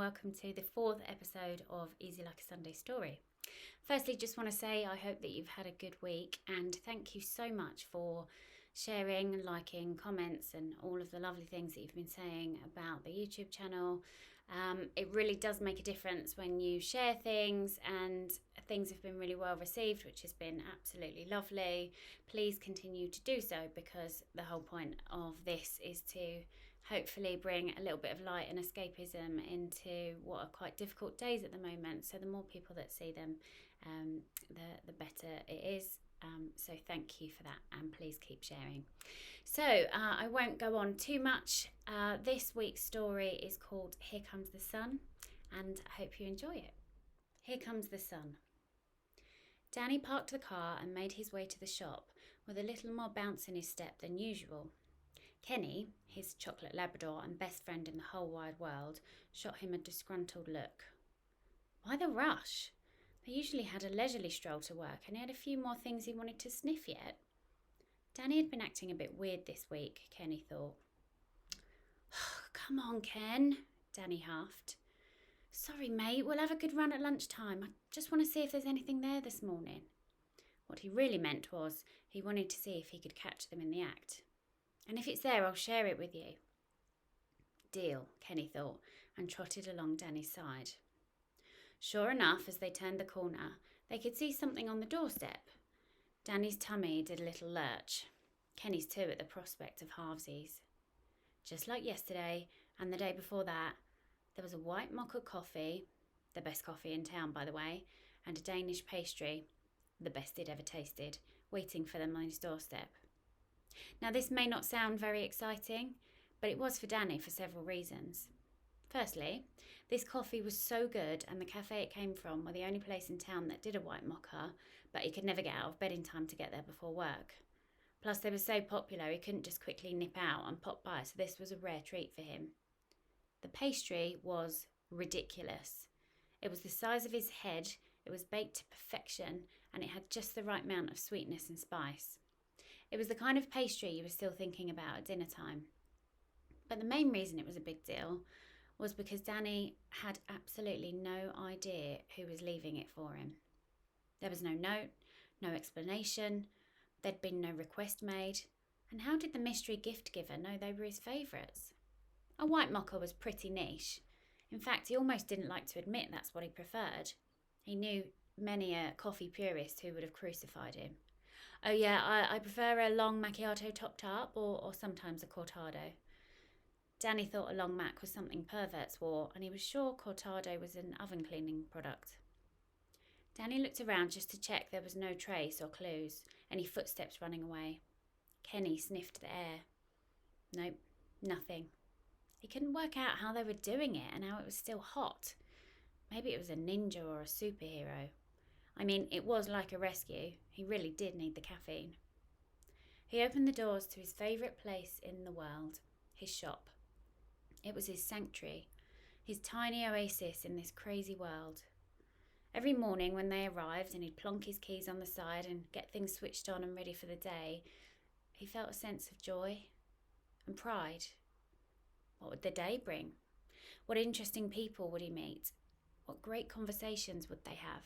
welcome to the 4th episode of Easy Like a Sunday Story. Firstly, just want to say I hope that you've had a good week, and thank you so much for sharing, liking, comments and all of the lovely things that you've been saying about the YouTube channel. It really does make a difference when you share things, and things have been really well received, which has been absolutely lovely. Please continue to do so, because the whole point of this is to hopefully bring a little bit of light and escapism into what are quite difficult days at the moment. So the more people that see them, the better it is. So thank you for that, and please keep sharing. So I won't go on too much. This week's story is called Here Comes the Sun, and I hope you enjoy it. Here comes the sun. Danny parked the car and made his way to the shop with a little more bounce in his step than usual. Kenny, his chocolate Labrador and best friend in the whole wide world, shot him a disgruntled look. Why the rush? They usually had a leisurely stroll to work, and he had a few more things he wanted to sniff yet. Danny had been acting a bit weird this week, Kenny thought. Come on, Ken, Danny huffed. Sorry, mate, we'll have a good run at lunchtime. I just want to see if there's anything there this morning. What he really meant was he wanted to see if he could catch them in the act. And if it's there, I'll share it with you. Deal, Kenny thought, and trotted along Danny's side. Sure enough, as they turned the corner, they could see something on the doorstep. Danny's tummy did a little lurch. Kenny's too, at the prospect of halvesies. Just like yesterday and the day before that, there was a white mocha coffee, the best coffee in town, by the way, and a Danish pastry, the best he'd ever tasted, waiting for them on his doorstep. Now, this may not sound very exciting, but it was for Danny for several reasons. Firstly, this coffee was so good, and the cafe it came from were the only place in town that did a white mocha, but he could never get out of bed in time to get there before work. Plus, they were so popular he couldn't just quickly nip out and pop by, so this was a rare treat for him. The pastry was ridiculous. It was the size of his head, it was baked to perfection, and it had just the right amount of sweetness and spice. It was the kind of pastry you were still thinking about at dinner time. But the main reason it was a big deal was because Danny had absolutely no idea who was leaving it for him. There was no note, no explanation, there'd been no request made, and how did the mystery gift giver know they were his favourites? A white mocha was pretty niche. In fact, he almost didn't like to admit that's what he preferred. He knew many a coffee purist who would have crucified him. Oh yeah, I prefer a long macchiato topped up, or sometimes a cortado. Danny thought a long mac was something perverts wore, and he was sure cortado was an oven cleaning product. Danny looked around just to check there was no trace or clues, any footsteps running away. Kenny sniffed the air. Nope, nothing. He couldn't work out how they were doing it and how it was still hot. Maybe it was a ninja or a superhero. I mean, it was like a rescue. He really did need the caffeine. He opened the doors to his favourite place in the world, his shop. It was his sanctuary, his tiny oasis in this crazy world. Every morning when they arrived and he'd plonk his keys on the side and get things switched on and ready for the day, he felt a sense of joy and pride. What would the day bring? What interesting people would he meet? What great conversations would they have?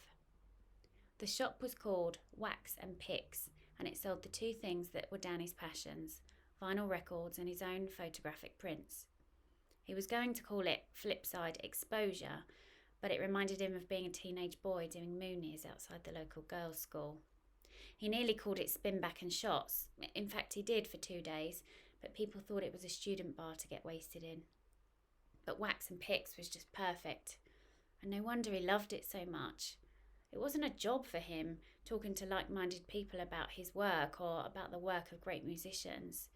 The shop was called Wax and Picks, and it sold the two things that were Danny's passions, vinyl records and his own photographic prints. He was going to call it Flipside Exposure, but it reminded him of being a teenage boy doing moonies outside the local girls' school. He nearly called it Spin Back and Shots. In fact, he did for 2 days, but people thought it was a student bar to get wasted in. But Wax and Picks was just perfect, and no wonder he loved it so much. It wasn't a job for him, talking to like-minded people about his work or about the work of great musicians.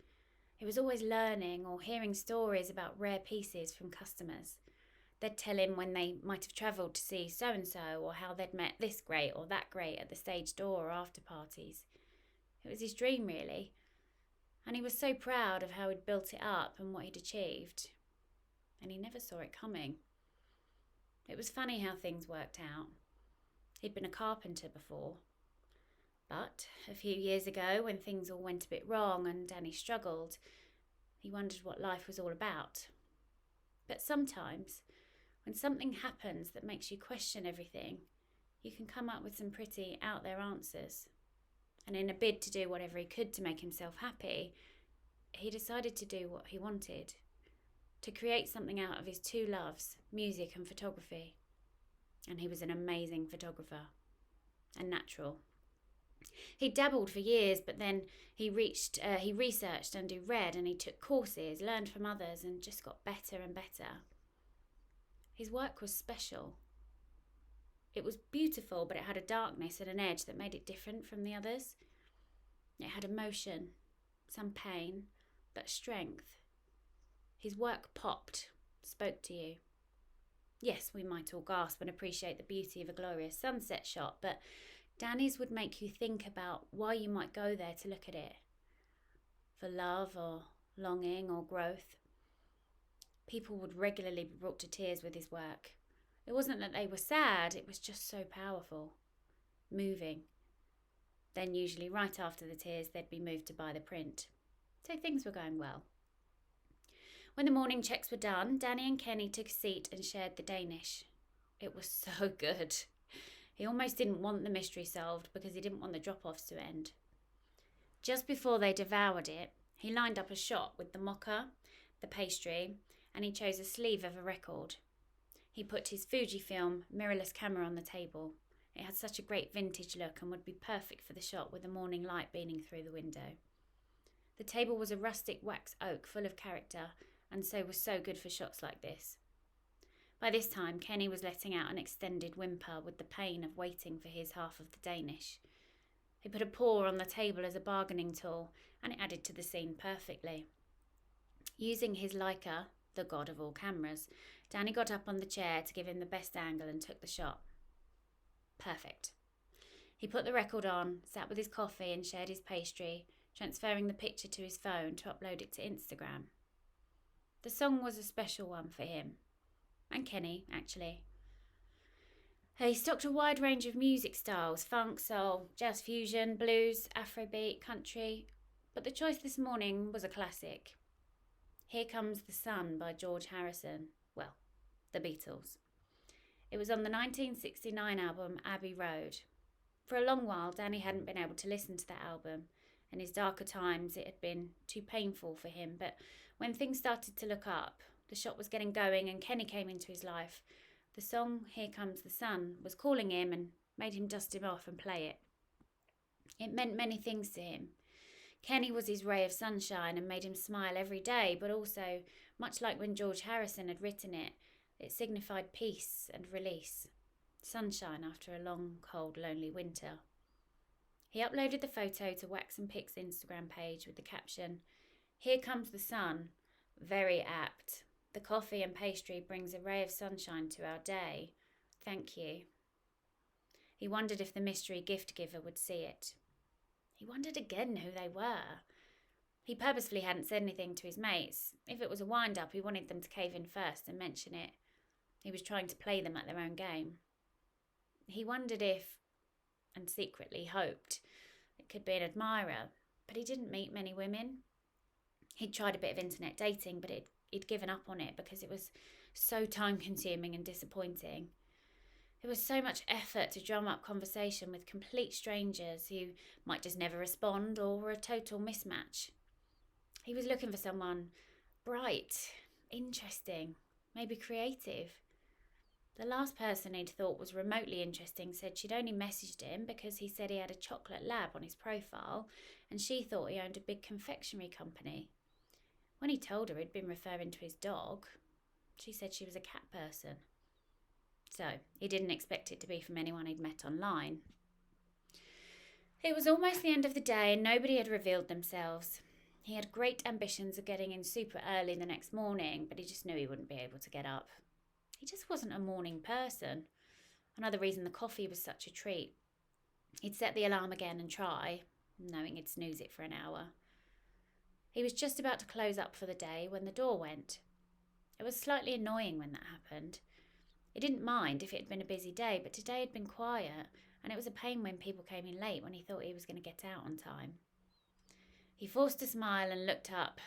He was always learning or hearing stories about rare pieces from customers. They'd tell him when they might have travelled to see so-and-so, or how they'd met this great or that great at the stage door or after parties. It was his dream, really. And he was so proud of how he'd built it up and what he'd achieved. And he never saw it coming. It was funny how things worked out. He'd been a carpenter before. But a few years ago, when things all went a bit wrong and Danny struggled, he wondered what life was all about. But sometimes, When something happens that makes you question everything, you can come up with some pretty out there answers. And in a bid to do whatever he could to make himself happy, he decided to do what he wanted, to create something out of his two loves, music and photography. And he was an amazing photographer, and natural. He dabbled for years, but then he researched and he read and he took courses, learned from others, and just got better and better. His work was special. It was beautiful, but it had a darkness and an edge that made it different from the others. It had emotion, some pain, but strength. His work popped, spoke to you. Yes, we might all gasp and appreciate the beauty of a glorious sunset shot, but Danny's would make you think about why you might go there to look at it. For love or longing or growth. People would regularly be brought to tears with his work. It wasn't that they were sad, it was just so powerful, moving. Then usually right after the tears, they'd be moved to buy the print. So things were going well. When the morning checks were done, Danny and Kenny took a seat and shared the Danish. It was so good. He almost didn't want the mystery solved because he didn't want the drop-offs to end. Just before they devoured it, he lined up a shot with the mocha, the pastry, and he chose a sleeve of a record. He put his Fujifilm mirrorless camera on the table. It had such a great vintage look and would be perfect for the shot with the morning light beaming through the window. The table was a rustic wax oak full of character, and so was so good for shots like this. By this time, Kenny was letting out an extended whimper with the pain of waiting for his half of the Danish. He put a paw on the table as a bargaining tool, and it added to the scene perfectly. Using his Leica, the god of all cameras, Danny got up on the chair to give him the best angle and took the shot. Perfect. He put the record on, sat with his coffee and shared his pastry, transferring the picture to his phone to upload it to Instagram. The song was a special one for him. And Kenny, actually. He stocked a wide range of music styles, funk, soul, jazz fusion, blues, afrobeat, country, but the choice this morning was a classic. Here Comes the Sun by George Harrison. Well, the Beatles. It was on the 1969 album Abbey Road. For a long while, Danny hadn't been able to listen to that album. In his darker times, it had been too painful for him, but when things started to look up, the shot was getting going and Kenny came into his life, the song Here Comes the Sun was calling him and made him dust him off and play it. It meant many things to him. Kenny was his ray of sunshine and made him smile every day, but also, much like when George Harrison had written it, it signified peace and release, sunshine after a long, cold, lonely winter. He uploaded the photo to Wax and Pic's Instagram page with the caption, "Here comes the sun," very apt. The coffee and pastry brings a ray of sunshine to our day. Thank you. He wondered if the mystery gift giver would see it. He wondered again who they were. He purposefully hadn't said anything to his mates. If it was a wind-up, he wanted them to cave in first and mention it. He was trying to play them at their own game. He wondered if, and secretly hoped, it could be an admirer, but he didn't meet many women. He'd tried a bit of internet dating, but he'd given up on it because it was so time-consuming and disappointing. It was so much effort to drum up conversation with complete strangers who might just never respond or were a total mismatch. He was looking for someone bright, interesting, maybe creative. The last person he'd thought was remotely interesting said she'd only messaged him because he said he had a chocolate lab on his profile and she thought he owned a big confectionery company. When he told her he'd been referring to his dog, she said she was a cat person. So he didn't expect it to be from anyone he'd met online. It was almost the end of the day and nobody had revealed themselves. He had great ambitions of getting in super early the next morning, but he just knew he wouldn't be able to get up. He just wasn't a morning person. Another reason the coffee was such a treat. He'd set the alarm again and try, knowing he'd snooze it for an hour. He was just about to close up for the day when the door went. It was slightly annoying when that happened. He didn't mind if it had been a busy day, but today had been quiet, and it was a pain when people came in late when he thought he was going to get out on time. He forced a smile and looked up.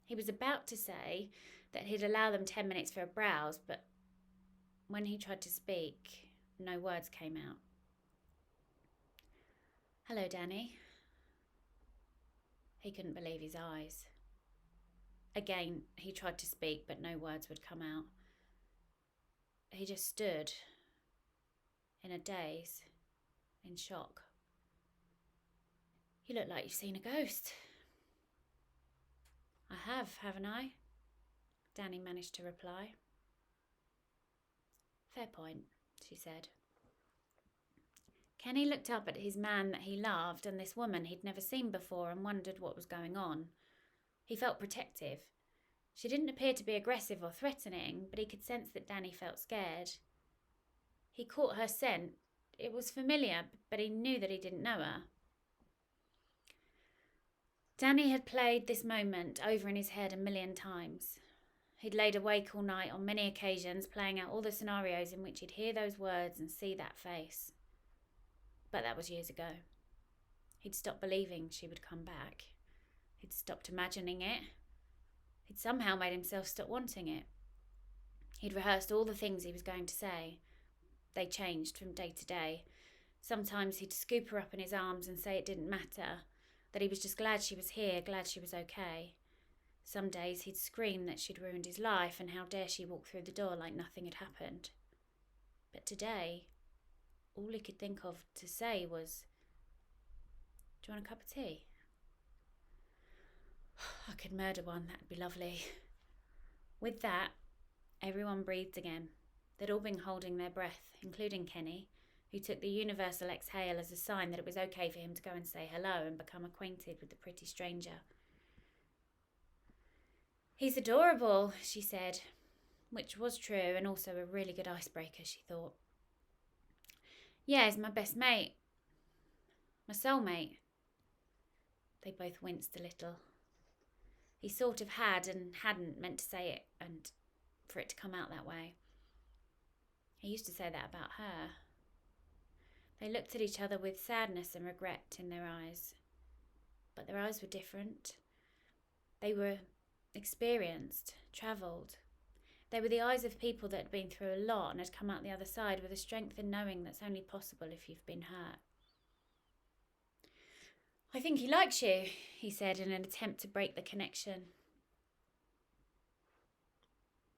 He was about to say that he'd allow them 10 minutes for a browse, but when he tried to speak, no words came out. "Hello, Danny." He couldn't believe his eyes. Again, he tried to speak, but no words would come out. He just stood in a daze, in shock. "You look like you've seen a ghost." "I have, haven't I?" Danny managed to reply. "Fair point," she said. Kenny looked up at his man that he loved and this woman he'd never seen before and wondered what was going on. He felt protective. She didn't appear to be aggressive or threatening, but he could sense that Danny felt scared. He caught her scent. It was familiar, but he knew that he didn't know her. Danny had played this moment over in his head a million times. He'd laid awake all night on many occasions, playing out all the scenarios in which he'd hear those words and see that face. But that was years ago. He'd stopped believing she would come back. He'd stopped imagining it. He'd somehow made himself stop wanting it. He'd rehearsed all the things he was going to say. They changed from day to day. Sometimes he'd scoop her up in his arms and say it didn't matter, that he was just glad she was here, glad she was okay. Some days he'd scream that she'd ruined his life and how dare she walk through the door like nothing had happened. But today, all he could think of to say was, "Do you want a cup of tea?" "I could murder one, that'd be lovely." With that, everyone breathed again. They'd all been holding their breath, including Kenny, who took the universal exhale as a sign that it was okay for him to go and say hello and become acquainted with the pretty stranger. "He's adorable," she said, which was true and also a really good icebreaker, she thought. "Yeah, he's my best mate. My soulmate." They both winced a little. He sort of had and hadn't meant to say it and for it to come out that way. He used to say that about her. They looked at each other with sadness and regret in their eyes. But their eyes were different. They were experienced, travelled. They were the eyes of people that had been through a lot and had come out the other side with a strength in knowing that's only possible if you've been hurt. "I think he likes you," he said in an attempt to break the connection.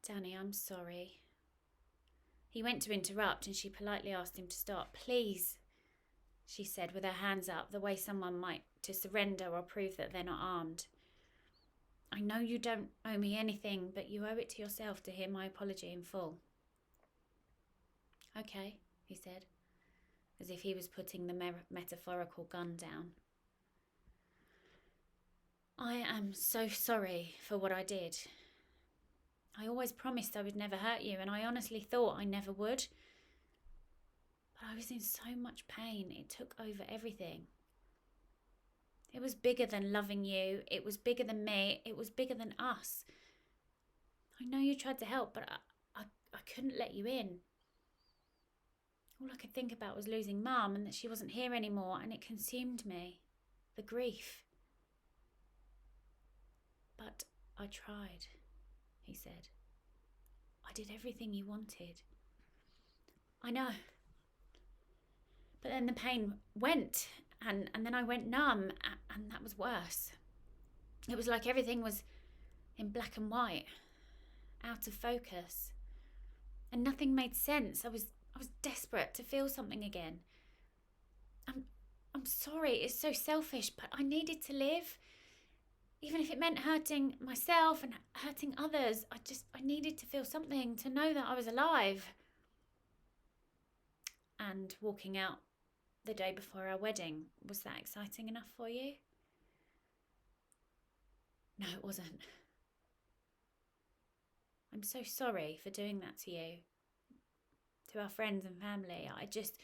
"Danny, I'm sorry." He went to interrupt and she politely asked him to stop. "Please," she said with her hands up, the way someone might to surrender or prove that they're not armed. "I know you don't owe me anything, but you owe it to yourself to hear my apology in full." "Okay," he said, as if he was putting the metaphorical gun down. "I am so sorry for what I did. I always promised I would never hurt you, and I honestly thought I never would. But I was in so much pain, it took over everything. It was bigger than loving you, it was bigger than me, it was bigger than us. I know you tried to help, but I couldn't let you in. All I could think about was losing Mum and that she wasn't here anymore, and it consumed me. The grief. But I tried," he said. "I did everything you wanted." "I know. But then the pain went, and then I went numb, and that was worse. It was like everything was in black and white, out of focus. And nothing made sense. I was desperate to feel something again. I'm sorry, it's so selfish, but I needed to live. Even if it meant hurting myself and hurting others, I needed to feel something, to know that I was alive." "And walking out the day before our wedding, was that exciting enough for you?" "No, it wasn't. I'm so sorry for doing that to you, to our friends and family. I just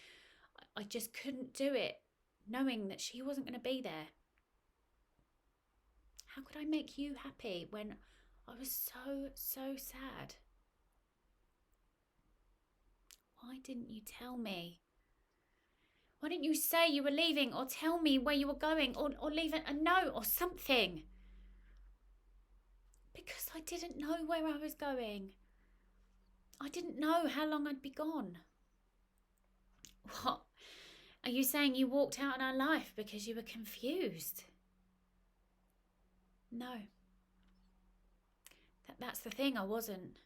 couldn't do it, knowing that she wasn't going to be there. How could I make you happy when I was so sad? Why didn't you tell me? Why didn't you say you were leaving, or tell me where you were going, or leave a note or something?" "Because I didn't know where I was going. I didn't know how long I'd be gone. What? Are you saying you walked out in our life because you were confused? No. That's the thing, I wasn't.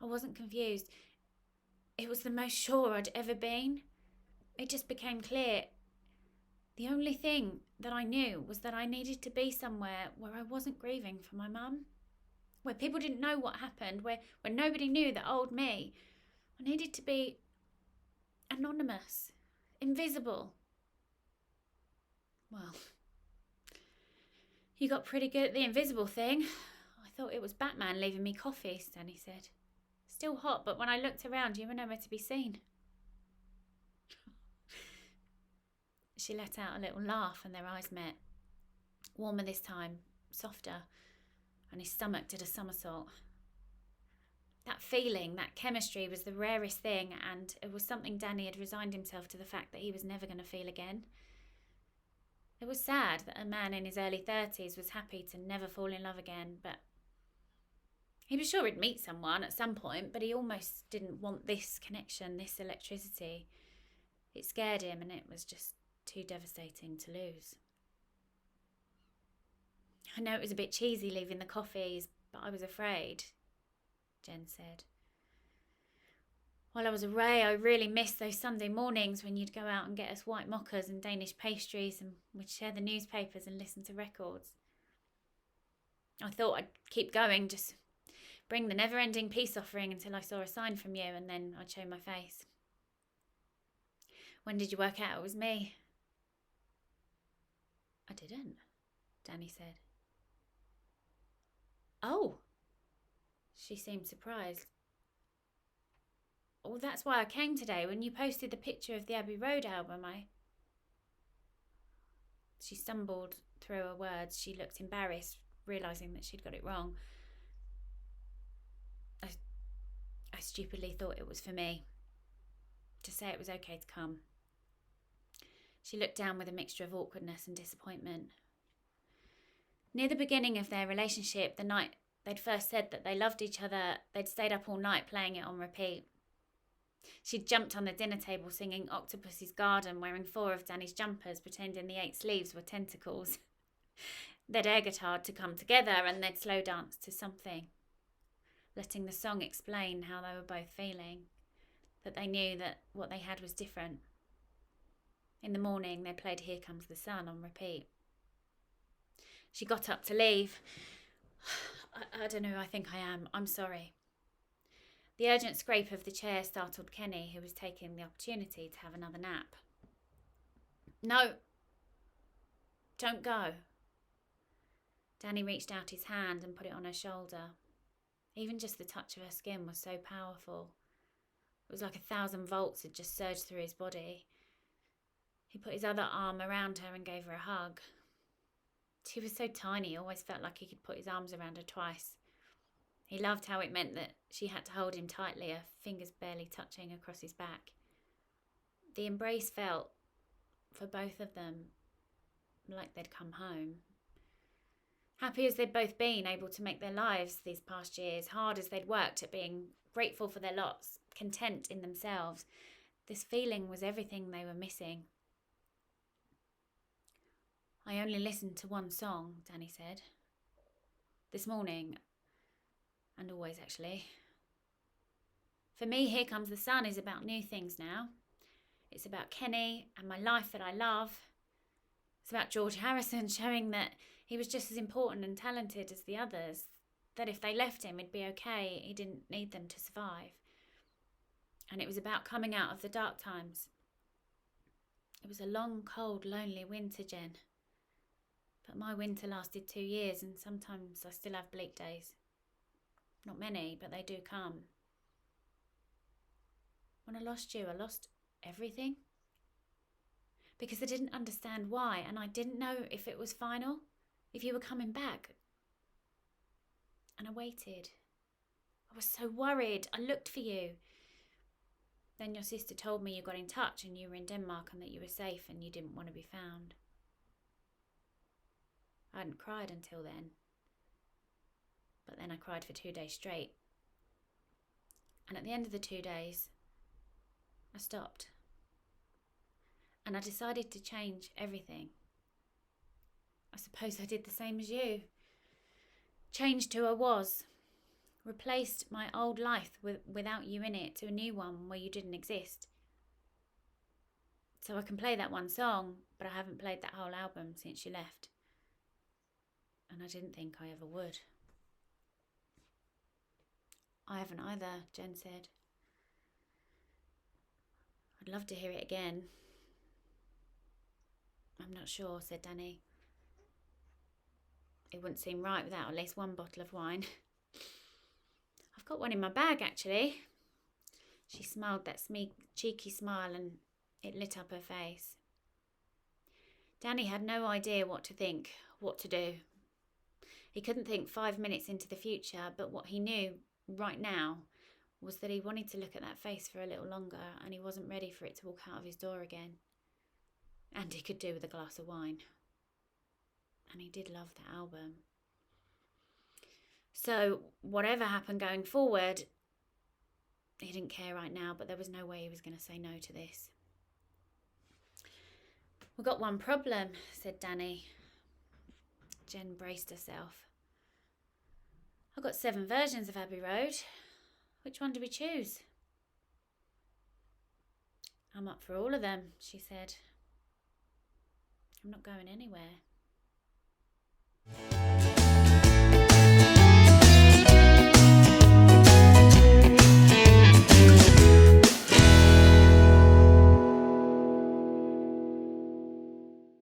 I wasn't confused. It was the most sure I'd ever been. It just became clear. The only thing that I knew was that I needed to be somewhere where I wasn't grieving for my mum, where people didn't know what happened, where nobody knew that old me. I needed to be anonymous, invisible. Well, you got pretty good at the invisible thing. I thought it was Batman leaving me coffee, Stanley said. Still hot, but when I looked around, you were nowhere to be seen. She let out a little laugh and their eyes met. Warmer this time, softer, and his stomach did a somersault. That feeling, that chemistry was the rarest thing, and it was something Danny had resigned himself to the fact that he was never going to feel again. It was sad that a man in his early 30s was happy to never fall in love again, but he was sure he'd meet someone at some point, but he almost didn't want this connection, this electricity. It scared him, and it was just too devastating to lose. I know it was a bit cheesy leaving the coffees, but I was afraid, Jen said. While I was away, I really missed those Sunday mornings when you'd go out and get us white mochas and Danish pastries, and we'd share the newspapers and listen to records. I thought I'd keep going, just bring the never-ending peace offering until I saw a sign from you, and then I'd show my face. When did you work out it was me? I didn't, Danny said. Oh. She seemed surprised. Oh, that's why I came today. When you posted the picture of the Abbey Road album, She stumbled through her words. She looked embarrassed, realising that she'd got it wrong. I stupidly thought it was for me. To say it was okay to come. She looked down with a mixture of awkwardness and disappointment. Near the beginning of their relationship, the night they'd first said that they loved each other, they'd stayed up all night playing it on repeat. She'd jumped on the dinner table singing Octopus's Garden, wearing 4 of Danny's jumpers, pretending the 8 sleeves were tentacles. They'd air guitared to come together, and they'd slow dance to something, letting the song explain how they were both feeling, that they knew that what they had was different. In the morning, they played Here Comes the Sun on repeat. She got up to leave. I don't know who I think I am. I'm sorry. The urgent scrape of the chair startled Kenny, who was taking the opportunity to have another nap. No. Don't go. Danny reached out his hand and put it on her shoulder. Even just the touch of her skin was so powerful. It was like 1,000 volts had just surged through his body. He put his other arm around her and gave her a hug. She was so tiny, he always felt like he could put his arms around her twice. He loved how it meant that she had to hold him tightly, her fingers barely touching across his back. The embrace felt, for both of them, like they'd come home. Happy as they'd both been, able to make their lives these past years, hard as they'd worked at being grateful for their lots, content in themselves, this feeling was everything they were missing. I only listened to one song, Danny said. This morning, and always actually. For me, Here Comes the Sun is about new things now. It's about Kenny and my life that I love. It's about George Harrison showing that he was just as important and talented as the others, that if they left him, it'd be okay. He didn't need them to survive. And it was about coming out of the dark times. It was a long, cold, lonely winter, Jen. But my winter lasted 2 years, and sometimes I still have bleak days. Not many, but they do come. When I lost you, I lost everything. Because I didn't understand why, and I didn't know if it was final, if you were coming back. And I waited. I was so worried. I looked for you. Then your sister told me you got in touch and you were in Denmark and that you were safe and you didn't want to be found. I hadn't cried until then. But then I cried for 2 days straight. And at the end of the 2 days, I stopped. And I decided to change everything. I suppose I did the same as you. Changed who I was. Replaced my old life without you in it to a new one where you didn't exist. So I can play that one song, but I haven't played that whole album since you left. And I didn't think I ever would. I haven't either, Jen said. I'd love to hear it again. I'm not sure, said Danny. It wouldn't seem right without at least one bottle of wine. I've got one in my bag, actually. She smiled that cheeky smile and it lit up her face. Danny had no idea what to think, what to do. He couldn't think 5 minutes into the future, but what he knew right now was that he wanted to look at that face for a little longer and he wasn't ready for it to walk out of his door again. And he could do with a glass of wine. And he did love that album. So whatever happened going forward, he didn't care right now, but there was no way he was going to say no to this. We've got one problem, said Danny. Jen braced herself. I've got 7 versions of Abbey Road. Which one do we choose? I'm up for all of them, she said. I'm not going anywhere.